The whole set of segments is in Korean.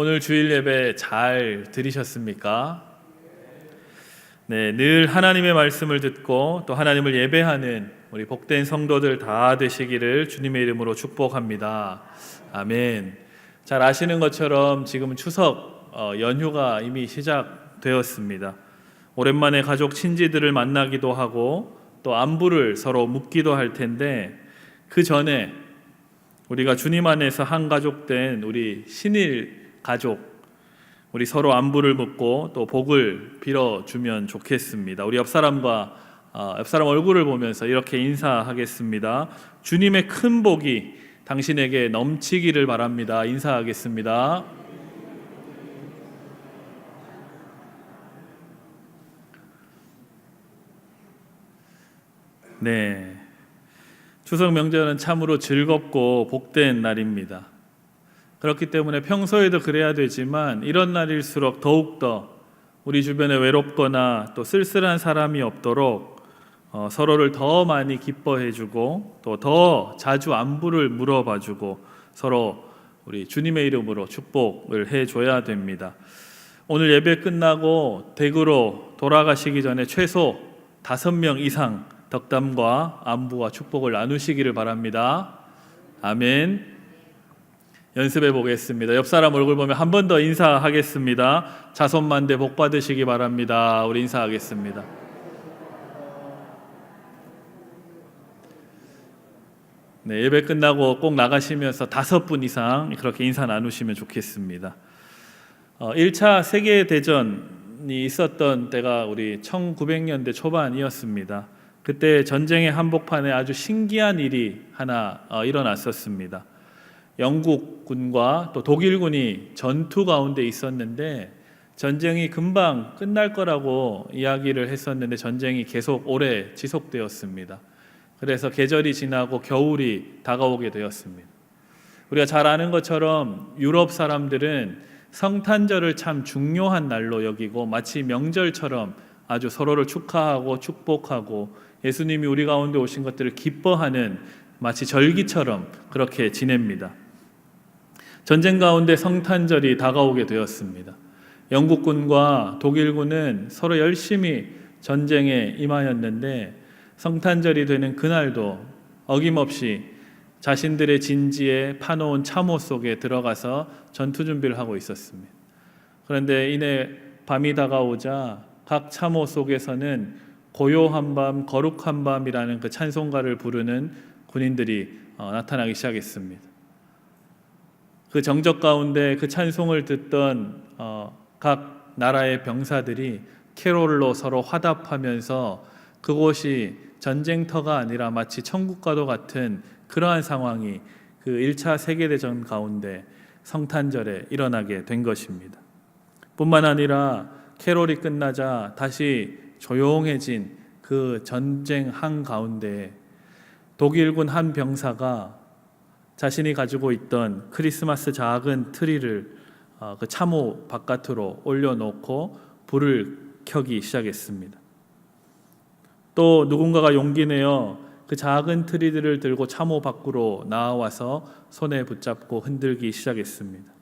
오늘 주일 예배 잘 들으셨습니까? 네, 늘 하나님의 말씀을 듣고 또 하나님을 예배하는 우리 복된 성도들 다 되시기를 주님의 이름으로 축복합니다. 아멘. 잘 아시는 것처럼 지금 추석 연휴가 이미 시작되었습니다. 오랜만에 가족 친지들을 만나기도 하고 또 안부를 서로 묻기도 할 텐데, 그 전에 우리가 주님 안에서 한 가족 된 우리 신일 가족, 우리 서로 안부를 묻고 또 복을 빌어주면 좋겠습니다. 우리 옆 사람 얼굴을 보면서 이렇게 인사하겠습니다. 주님의 큰 복이 당신에게 넘치기를 바랍니다. 인사하겠습니다. 네, 추석 명절은 참으로 즐겁고 복된 날입니다. 그렇기 때문에 평소에도 그래야 되지만 이런 날일수록 더욱더 우리 주변에 외롭거나 또 쓸쓸한 사람이 없도록 서로를 더 많이 기뻐해주고 또 더 자주 안부를 물어봐주고 서로 우리 주님의 이름으로 축복을 해줘야 됩니다. 오늘 예배 끝나고 댁으로 돌아가시기 전에 최소 5명 이상 덕담과 안부와 축복을 나누시기를 바랍니다. 아멘. 연습해 보겠습니다. 옆 사람 얼굴 보면 한 번 더 인사하겠습니다. 자손만대 복 받으시기 바랍니다. 우리 인사하겠습니다. 네, 예배 끝나고 꼭 나가시면서 5분 이상 그렇게 인사 나누시면 좋겠습니다. 1차 세계대전이 있었던 때가 우리 1900년대 초반이었습니다. 그때 전쟁의 한복판에 아주 신기한 일이 하나 일어났었습니다. 영국군과 또 독일군이 전투 가운데 있었는데 전쟁이 금방 끝날 거라고 이야기를 했었는데 전쟁이 계속 오래 지속되었습니다. 그래서 계절이 지나고 겨울이 다가오게 되었습니다. 우리가 잘 아는 것처럼 유럽 사람들은 성탄절을 참 중요한 날로 여기고 마치 명절처럼 아주 서로를 축하하고 축복하고 예수님이 우리 가운데 오신 것들을 기뻐하는 마치 절기처럼 그렇게 지냅니다. 전쟁 가운데 성탄절이 다가오게 되었습니다. 영국군과 독일군은 서로 열심히 전쟁에 임하였는데 성탄절이 되는 그날도 어김없이 자신들의 진지에 파놓은 참호 속에 들어가서 전투 준비를 하고 있었습니다. 그런데 이내 밤이 다가오자 각 참호 속에서는 고요한 밤, 거룩한 밤이라는 그 찬송가를 부르는 군인들이 나타나기 시작했습니다. 그 정적 가운데 그 찬송을 듣던 각 나라의 병사들이 캐롤로 서로 화답하면서 그곳이 전쟁터가 아니라 마치 천국과도 같은 그러한 상황이 그 1차 세계대전 가운데 성탄절에 일어나게 된 것입니다. 뿐만 아니라 캐롤이 끝나자 다시 조용해진 그 전쟁 한가운데 독일군 한 병사가 자신이 가지고 있던 크리스마스 작은 트리를 그 참호 바깥으로 올려놓고 불을 켜기 시작했습니다. 또 누군가가 용기 내어 그 작은 트리들을 들고 참호 밖으로 나와서 손에 붙잡고 흔들기 시작했습니다.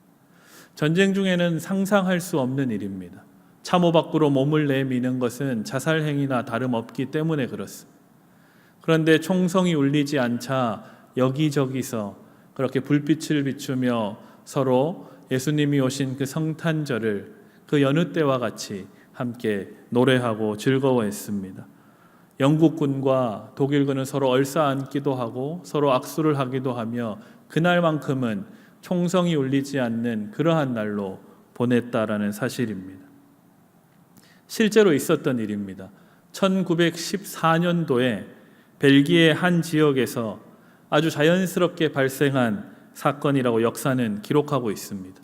전쟁 중에는 상상할 수 없는 일입니다. 참호 밖으로 몸을 내미는 것은 자살 행위나 다름없기 때문에 그렇습니다. 그런데 총성이 울리지 않자 여기저기서 그렇게 불빛을 비추며 서로 예수님이 오신 그 성탄절을 그 여느 때와 같이 함께 노래하고 즐거워했습니다. 영국군과 독일군은 서로 얼싸안기도 하고 서로 악수를 하기도 하며 그날만큼은 총성이 울리지 않는 그러한 날로 보냈다라는 사실입니다. 실제로 있었던 일입니다. 1914년도에 벨기에 한 지역에서 아주 자연스럽게 발생한 사건이라고 역사는 기록하고 있습니다.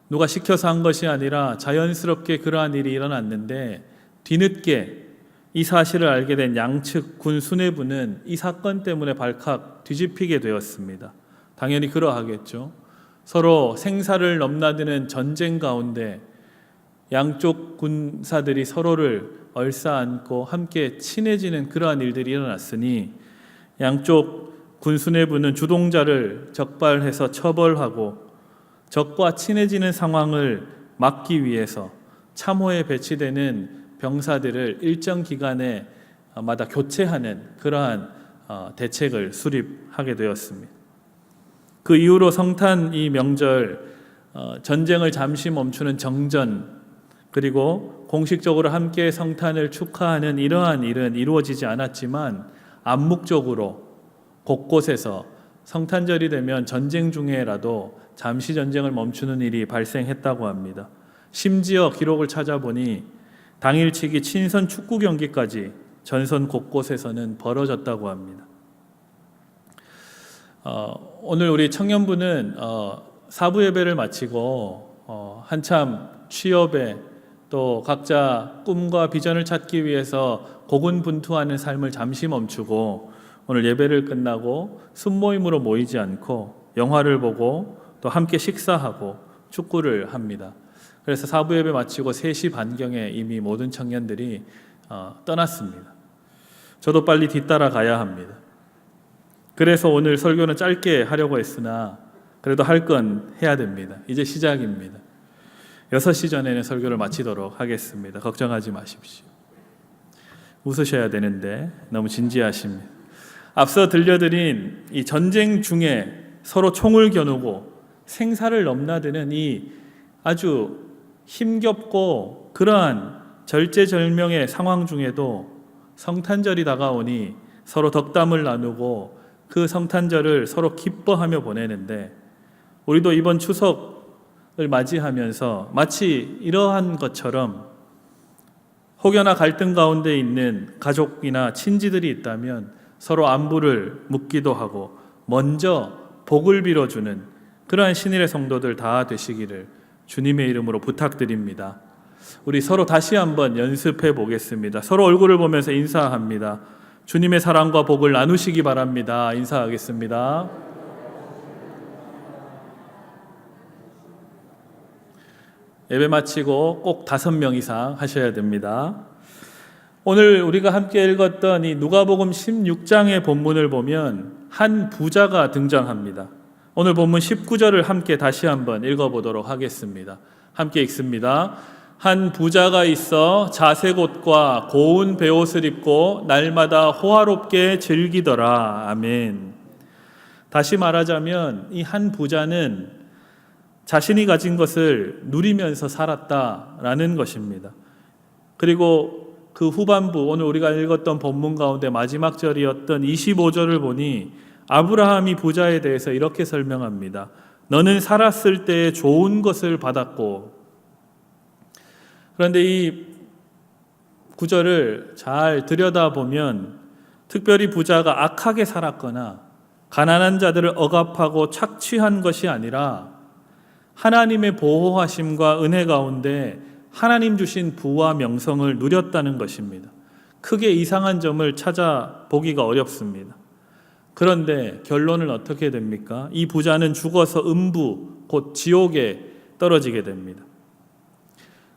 누가 시켜서 한 것이 아니라 자연스럽게 그러한 일이 일어났는데 뒤늦게 이 사실을 알게 된 양측 군 수뇌부는 이 사건 때문에 발칵 뒤집히게 되었습니다. 당연히 그러하겠죠. 서로 생사를 넘나드는 전쟁 가운데 양쪽 군사들이 서로를 얼싸안고 함께 친해지는 그러한 일들이 일어났으니 양쪽 군 수뇌부는 주동자를 적발해서 처벌하고 적과 친해지는 상황을 막기 위해서 참호에 배치되는 병사들을 일정 기간에 마다 교체하는 그러한 대책을 수립하게 되었습니다. 그 이후로 성탄 이 명절 전쟁을 잠시 멈추는 정전, 그리고 공식적으로 함께 성탄을 축하하는 이러한 일은 이루어지지 않았지만 암묵적으로 곳곳에서 성탄절이 되면 전쟁 중에라도 잠시 전쟁을 멈추는 일이 발생했다고 합니다. 심지어 기록을 찾아보니 당일치기 친선 축구 경기까지 전선 곳곳에서는 벌어졌다고 합니다. 오늘 우리 청년부는 사부 예배를 마치고 한참 취업에 또 각자 꿈과 비전을 찾기 위해서 고군분투하는 삶을 잠시 멈추고 오늘 예배를 끝나고 순모임으로 모이지 않고 영화를 보고 또 함께 식사하고 축구를 합니다. 그래서 사부 예배 마치고 3시 반경에 이미 모든 청년들이 떠났습니다. 저도 빨리 뒤따라 가야 합니다. 그래서 오늘 설교는 짧게 하려고 했으나 그래도 할 건 해야 됩니다. 이제 시작입니다. 6시 전에는 설교를 마치도록 하겠습니다. 걱정하지 마십시오. 웃으셔야 되는데 너무 진지하십니다. 앞서 들려드린 이 전쟁 중에 서로 총을 겨누고 생사를 넘나드는 이 아주 힘겹고 그러한 절제절명의 상황 중에도 성탄절이 다가오니 서로 덕담을 나누고 그 성탄절을 서로 기뻐하며 보내는데 우리도 이번 추석을 맞이하면서 마치 이러한 것처럼 혹여나 갈등 가운데 있는 가족이나 친지들이 있다면 서로 안부를 묻기도 하고 먼저 복을 빌어주는 그러한 신일의 성도들 다 되시기를 주님의 이름으로 부탁드립니다. 우리 서로 다시 한번 연습해 보겠습니다. 서로 얼굴을 보면서 인사합니다. 주님의 사랑과 복을 나누시기 바랍니다. 인사하겠습니다. 예배 마치고 꼭 5명 이상 하셔야 됩니다. 오늘 우리가 함께 읽었던 이 누가복음 16장의 본문을 보면 한 부자가 등장합니다. 오늘 본문 19절을 함께 다시 한번 읽어보도록 하겠습니다. 함께 읽습니다. 한 부자가 있어 자색 옷과 고운 베옷을 입고 날마다 호화롭게 즐기더라. 아멘. 다시 말하자면 이 한 부자는 자신이 가진 것을 누리면서 살았다라는 것입니다. 그리고 그 후반부 오늘 우리가 읽었던 본문 가운데 마지막 절이었던 25절을 보니 아브라함이 부자에 대해서 이렇게 설명합니다. 너는 살았을 때 좋은 것을 받았고. 그런데 이 구절을 잘 들여다보면 특별히 부자가 악하게 살았거나 가난한 자들을 억압하고 착취한 것이 아니라 하나님의 보호하심과 은혜 가운데 하나님 주신 부와 명성을 누렸다는 것입니다. 크게 이상한 점을 찾아보기가 어렵습니다. 그런데 결론은 어떻게 됩니까? 이 부자는 죽어서 음부, 곧 지옥에 떨어지게 됩니다.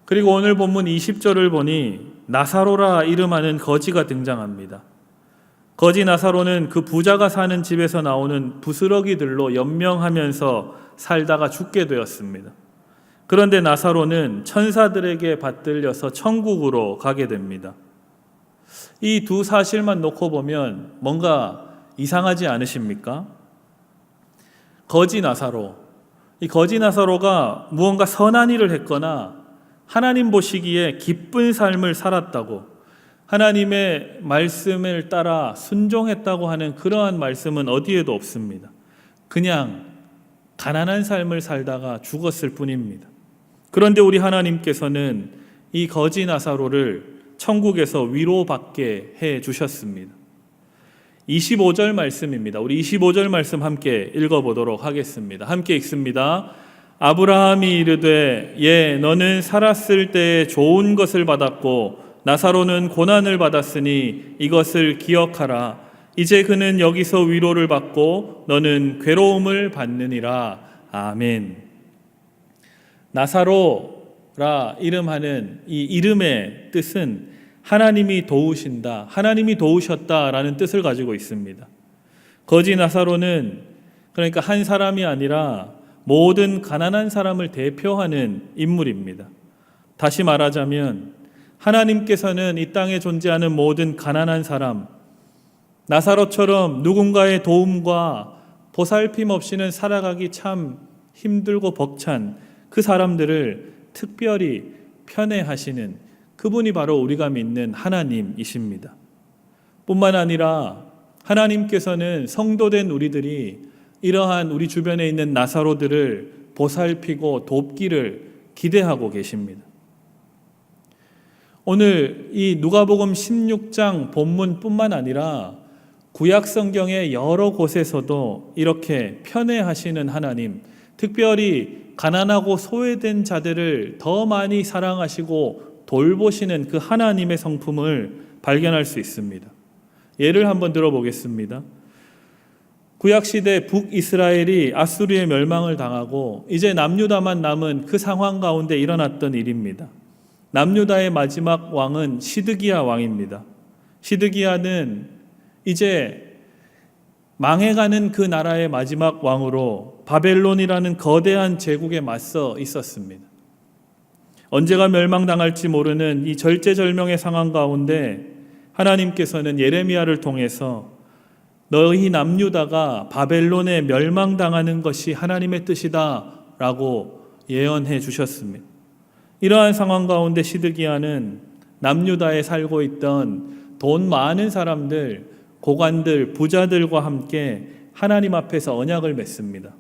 그리고 오늘 본문 20절을 보니 나사로라 이름하는 거지가 등장합니다. 거지 나사로는 그 부자가 사는 집에서 나오는 부스러기들로 연명하면서 살다가 죽게 되었습니다. 그런데 나사로는 천사들에게 받들려서 천국으로 가게 됩니다. 이 두 사실만 놓고 보면 뭔가 이상하지 않으십니까? 거지 나사로, 이 거지 나사로가 무언가 선한 일을 했거나 하나님 보시기에 기쁜 삶을 살았다고, 하나님의 말씀을 따라 순종했다고 하는 그러한 말씀은 어디에도 없습니다. 그냥 가난한 삶을 살다가 죽었을 뿐입니다. 그런데 우리 하나님께서는 이 거지 나사로를 천국에서 위로받게 해 주셨습니다. 25절 말씀입니다. 우리 25절 말씀 함께 읽어보도록 하겠습니다. 함께 읽습니다. 아브라함이 이르되 너는 살았을 때 좋은 것을 받았고 나사로는 고난을 받았으니 이것을 기억하라. 이제 그는 여기서 위로를 받고 너는 괴로움을 받느니라. 아멘. 나사로라 이름하는 이 이름의 뜻은 하나님이 도우신다, 하나님이 도우셨다라는 뜻을 가지고 있습니다. 거지 나사로는 그러니까 한 사람이 아니라 모든 가난한 사람을 대표하는 인물입니다. 다시 말하자면 하나님께서는 이 땅에 존재하는 모든 가난한 사람, 나사로처럼 누군가의 도움과 보살핌 없이는 살아가기 참 힘들고 벅찬 그 사람들을 특별히 편애하시는 그분이 바로 우리가 믿는 하나님이십니다. 뿐만 아니라 하나님께서는 성도된 우리들이 이러한 우리 주변에 있는 나사로들을 보살피고 돕기를 기대하고 계십니다. 오늘 이 누가복음 16장 본문뿐만 아니라 구약 성경의 여러 곳에서도 이렇게 편애하시는 하나님, 특별히 가난하고 소외된 자들을 더 많이 사랑하시고 돌보시는 그 하나님의 성품을 발견할 수 있습니다. 예를 한번 들어보겠습니다. 구약시대 북이스라엘이 아수르의 멸망을 당하고 이제 남유다만 남은 그 상황 가운데 일어났던 일입니다. 남유다의 마지막 왕은 시드기야 왕입니다. 시드기야는 이제 망해가는 그 나라의 마지막 왕으로 바벨론이라는 거대한 제국에 맞서 있었습니다. 언제가 멸망당할지 모르는 이 절제절명의 상황 가운데 하나님께서는 예레미야를 통해서 너희 남유다가 바벨론에 멸망당하는 것이 하나님의 뜻이다 라고 예언해 주셨습니다. 이러한 상황 가운데 시드기야는 남유다에 살고 있던 돈 많은 사람들, 고관들, 부자들과 함께 하나님 앞에서 언약을 맺습니다.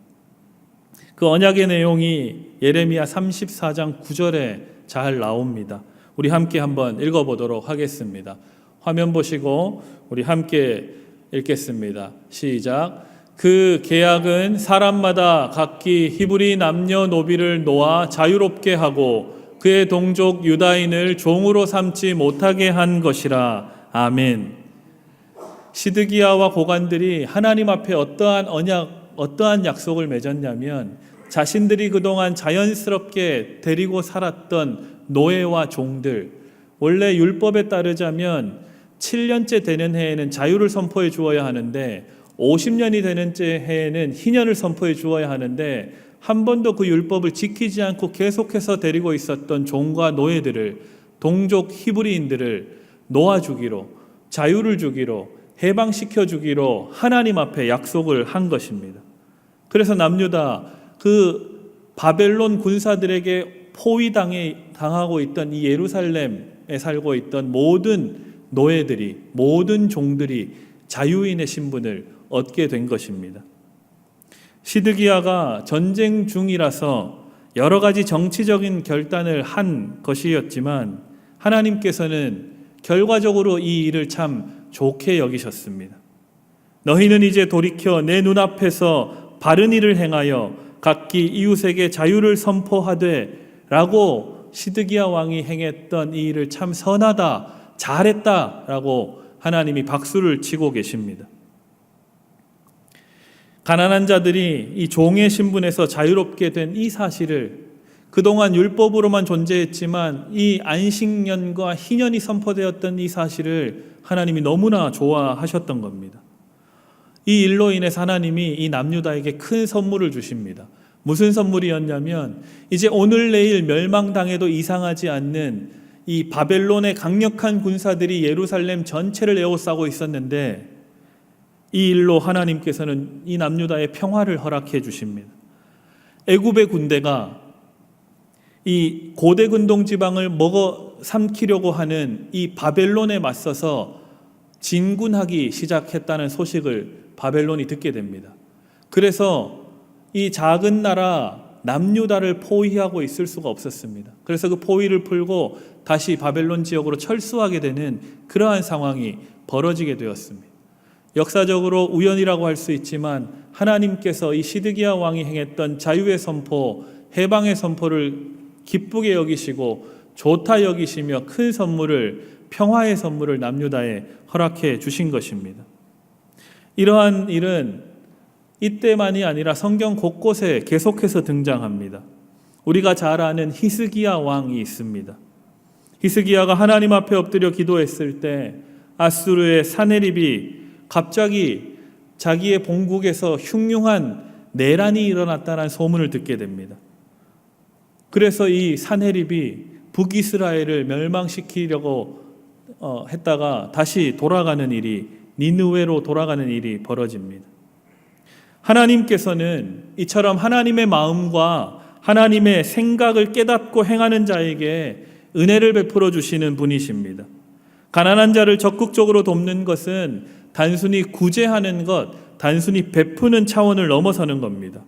그 언약의 내용이 예레미야 34장 9절에 잘 나옵니다. 우리 함께 한번 읽어보도록 하겠습니다. 화면 보시고 우리 함께 읽겠습니다. 시작. 그 계약은 사람마다 각기 히브리 남녀노비를 놓아 자유롭게 하고 그의 동족 유다인을 종으로 삼지 못하게 한 것이라. 아멘. 시드기야와 고관들이 하나님 앞에 어떠한 약속을 맺었냐면 자신들이 그동안 자연스럽게 데리고 살았던 노예와 종들, 원래 율법에 따르자면 7년째 되는 해에는 자유를 선포해 주어야 하는데 50년이 되는 해에는 희년을 선포해 주어야 하는데 한 번도 그 율법을 지키지 않고 계속해서 데리고 있었던 종과 노예들을, 동족 히브리인들을 놓아주기로, 자유를 주기로, 해방시켜 주기로 하나님 앞에 약속을 한 것입니다. 그래서 남유다 그 바벨론 군사들에게 포위당하고 있던 이 예루살렘에 살고 있던 모든 노예들이, 모든 종들이 자유인의 신분을 얻게 된 것입니다. 시드기야가 전쟁 중이라서 여러 가지 정치적인 결단을 한 것이었지만 하나님께서는 결과적으로 이 일을 참 좋게 여기셨습니다. 너희는 이제 돌이켜 내 눈앞에서 바른 일을 행하여 각기 이웃에게 자유를 선포하되 라고 시드기야 왕이 행했던 이 일을 참 선하다, 잘했다 라고 하나님이 박수를 치고 계십니다. 가난한 자들이 이 종의 신분에서 자유롭게 된 이 사실을 그동안 율법으로만 존재했지만 이 안식년과 희년이 선포되었던 이 사실을 하나님이 너무나 좋아하셨던 겁니다. 이 일로 인해서 하나님이 이 남유다에게 큰 선물을 주십니다. 무슨 선물이었냐면 이제 오늘 내일 멸망당해도 이상하지 않는 이 바벨론의 강력한 군사들이 예루살렘 전체를 에워싸고 있었는데 이 일로 하나님께서는 이 남유다의 평화를 허락해 주십니다. 애굽의 군대가 이 고대 근동 지방을 먹어 삼키려고 하는 이 바벨론에 맞서서 진군하기 시작했다는 소식을 바벨론이 듣게 됩니다. 그래서 이 작은 나라 남유다를 포위하고 있을 수가 없었습니다. 그래서 그 포위를 풀고 다시 바벨론 지역으로 철수하게 되는 그러한 상황이 벌어지게 되었습니다. 역사적으로 우연이라고 할 수 있지만 하나님께서 이 시드기야 왕이 행했던 자유의 선포, 해방의 선포를 기쁘게 여기시고 좋다 여기시며 큰 선물을, 평화의 선물을 남유다에 허락해 주신 것입니다. 이러한 일은 이때만이 아니라 성경 곳곳에 계속해서 등장합니다. 우리가 잘 아는 히스기야 왕이 있습니다. 히스기야가 하나님 앞에 엎드려 기도했을 때 아수르의 사네립이 갑자기 자기의 본국에서 흉흉한 내란이 일어났다는 소문을 듣게 됩니다. 그래서 이 산헤립이 북이스라엘을 멸망시키려고 했다가 다시 돌아가는 일이, 니느웨로 돌아가는 일이 벌어집니다. 하나님께서는 이처럼 하나님의 마음과 하나님의 생각을 깨닫고 행하는 자에게 은혜를 베풀어 주시는 분이십니다. 가난한 자를 적극적으로 돕는 것은 단순히 구제하는 것, 단순히 베푸는 차원을 넘어서는 겁니다.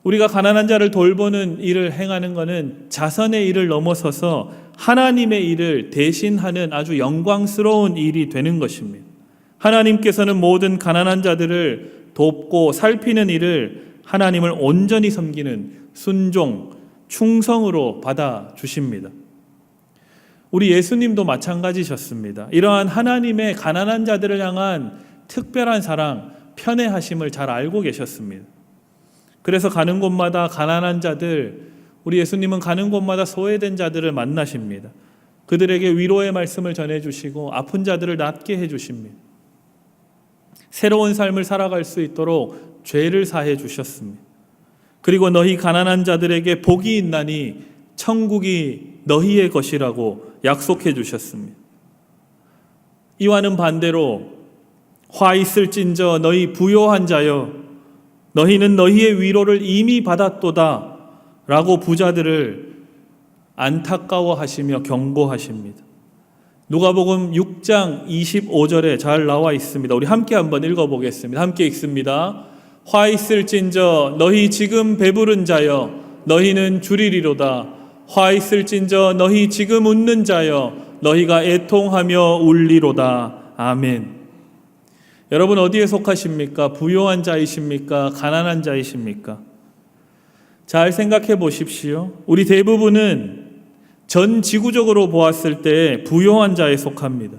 우리가 가난한 자를 돌보는 일을 행하는 것은 자선의 일을 넘어서서 하나님의 일을 대신하는 아주 영광스러운 일이 되는 것입니다. 하나님께서는 모든 가난한 자들을 돕고 살피는 일을 하나님을 온전히 섬기는 순종, 충성으로 받아주십니다. 우리 예수님도 마찬가지셨습니다. 이러한 하나님의 가난한 자들을 향한 특별한 사랑, 편애하심을 잘 알고 계셨습니다. 그래서 가는 곳마다 가난한 자들, 우리 예수님은 가는 곳마다 소외된 자들을 만나십니다. 그들에게 위로의 말씀을 전해주시고 아픈 자들을 낫게 해주십니다. 새로운 삶을 살아갈 수 있도록 죄를 사해 주셨습니다. 그리고 너희 가난한 자들에게 복이 있나니 천국이 너희의 것이라고 약속해 주셨습니다. 이와는 반대로 화 있을진저 너희 부요한 자여 너희는 너희의 위로를 이미 받았도다 라고 부자들을 안타까워하시며 경고하십니다. 누가복음 6장 25절에 잘 나와 있습니다. 우리 함께 한번 읽어보겠습니다. 함께 읽습니다. 화 있을진저 너희 지금 배부른 자여 너희는 줄이리로다. 화 있을진저 너희 지금 웃는 자여 너희가 애통하며 울리로다. 아멘. 여러분 어디에 속하십니까? 부요한 자이십니까? 가난한 자이십니까? 잘 생각해 보십시오. 우리 대부분은 전 지구적으로 보았을 때 부요한 자에 속합니다.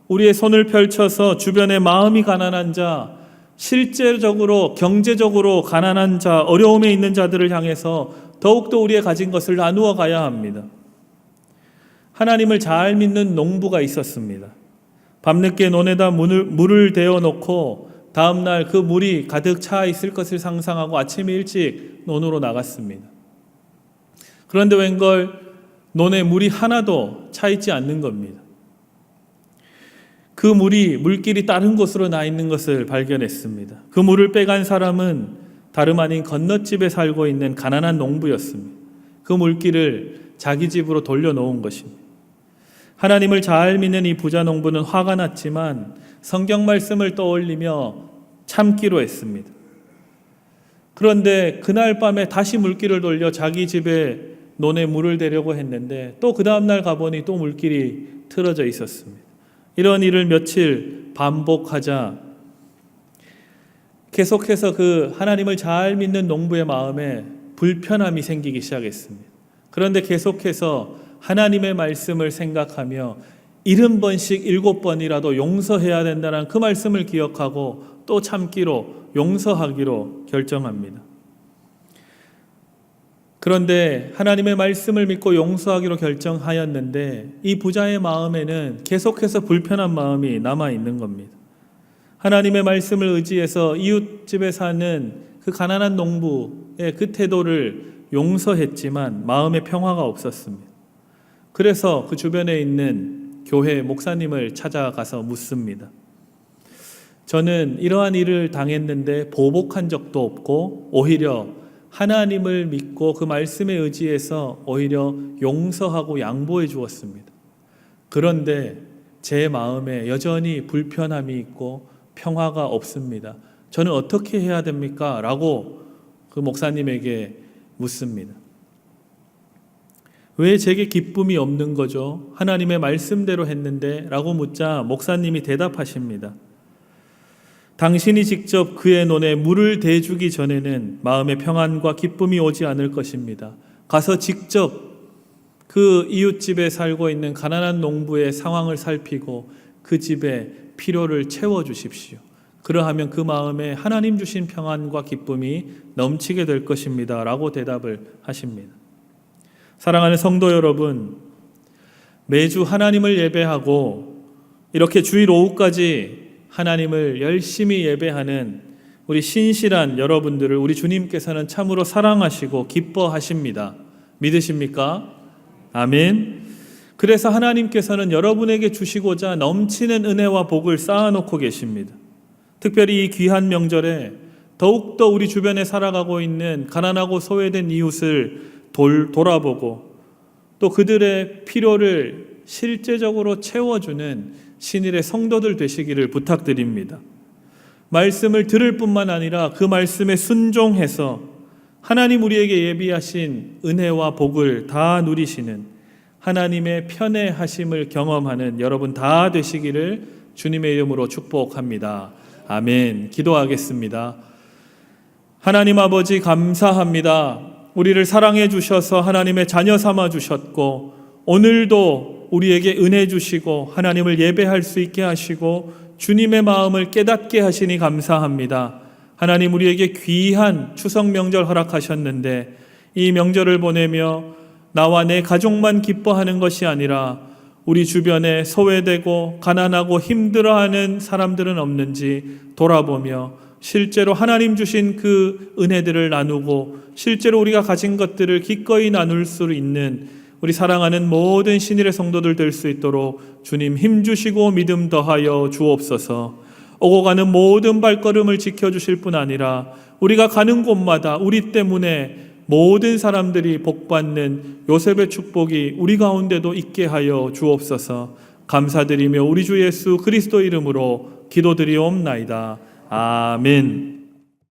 우리의 손을 펼쳐서 주변에 마음이 가난한 자, 실제적으로 경제적으로 가난한 자, 어려움에 있는 자들을 향해서 더욱더 우리의 가진 것을 나누어 가야 합니다. 하나님을 잘 믿는 농부가 있었습니다. 밤늦게 논에다 물을 데워놓고 다음날 그 물이 가득 차 있을 것을 상상하고 아침에 일찍 논으로 나갔습니다. 그런데 웬걸 논에 물이 하나도 차 있지 않는 겁니다. 그 물이 물길이 다른 곳으로 나 있는 것을 발견했습니다. 그 물을 빼간 사람은 다름 아닌 건너집에 살고 있는 가난한 농부였습니다. 그 물길을 자기 집으로 돌려놓은 것입니다. 하나님을 잘 믿는 이 부자 농부는 화가 났지만 성경 말씀을 떠올리며 참기로 했습니다. 그런데 그날 밤에 다시 물길을 돌려 자기 집에 논에 물을 대려고 했는데 또 그 다음날 가보니 또 물길이 틀어져 있었습니다. 이런 일을 며칠 반복하자 계속해서 그 하나님을 잘 믿는 농부의 마음에 불편함이 생기기 시작했습니다. 그런데 계속해서 하나님의 말씀을 생각하며 70번씩 7번이라도 용서해야 된다는 그 말씀을 기억하고 또 참기로 용서하기로 결정합니다. 그런데 하나님의 말씀을 믿고 용서하기로 결정하였는데 이 부자의 마음에는 계속해서 불편한 마음이 남아있는 겁니다. 하나님의 말씀을 의지해서 이웃집에 사는 그 가난한 농부의 그 태도를 용서했지만 마음에 평화가 없었습니다. 그래서 그 주변에 있는 교회 목사님을 찾아가서 묻습니다. 저는 이러한 일을 당했는데 보복한 적도 없고 오히려 하나님을 믿고 그 말씀에 의지해서 오히려 용서하고 양보해 주었습니다. 그런데 제 마음에 여전히 불편함이 있고 평화가 없습니다. 저는 어떻게 해야 됩니까? 라고 그 목사님에게 묻습니다. 왜 제게 기쁨이 없는 거죠? 하나님의 말씀대로 했는데 라고 묻자 목사님이 대답하십니다. 당신이 직접 그의 논에 물을 대주기 전에는 마음의 평안과 기쁨이 오지 않을 것입니다. 가서 직접 그 이웃집에 살고 있는 가난한 농부의 상황을 살피고 그 집에 필요를 채워주십시오. 그러하면 그 마음에 하나님 주신 평안과 기쁨이 넘치게 될 것입니다. 라고 대답을 하십니다. 사랑하는 성도 여러분, 매주 하나님을 예배하고 이렇게 주일 오후까지 하나님을 열심히 예배하는 우리 신실한 여러분들을 우리 주님께서는 참으로 사랑하시고 기뻐하십니다. 믿으십니까? 아멘. 그래서 하나님께서는 여러분에게 주시고자 넘치는 은혜와 복을 쌓아놓고 계십니다. 특별히 이 귀한 명절에 더욱더 우리 주변에 살아가고 있는 가난하고 소외된 이웃을 돌아보고 또 그들의 필요를 실제적으로 채워주는 신일의 성도들 되시기를 부탁드립니다. 말씀을 들을 뿐만 아니라 그 말씀에 순종해서 하나님 우리에게 예비하신 은혜와 복을 다 누리시는 하나님의 편애하심을 경험하는 여러분 다 되시기를 주님의 이름으로 축복합니다. 아멘. 기도하겠습니다. 하나님 아버지 감사합니다. 우리를 사랑해 주셔서 하나님의 자녀 삼아 주셨고 오늘도 우리에게 은혜 주시고 하나님을 예배할 수 있게 하시고 주님의 마음을 깨닫게 하시니 감사합니다. 하나님 우리에게 귀한 추석 명절 허락하셨는데 이 명절을 보내며 나와 내 가족만 기뻐하는 것이 아니라 우리 주변에 소외되고 가난하고 힘들어하는 사람들은 없는지 돌아보며 실제로 하나님 주신 그 은혜들을 나누고 실제로 우리가 가진 것들을 기꺼이 나눌 수 있는 우리 사랑하는 모든 신일의 성도들 될 수 있도록 주님 힘주시고 믿음 더하여 주옵소서. 오고 가는 모든 발걸음을 지켜주실 뿐 아니라 우리가 가는 곳마다 우리 때문에 모든 사람들이 복받는 요셉의 축복이 우리 가운데도 있게 하여 주옵소서. 감사드리며 우리 주 예수 그리스도 이름으로 기도드리옵나이다. 아멘.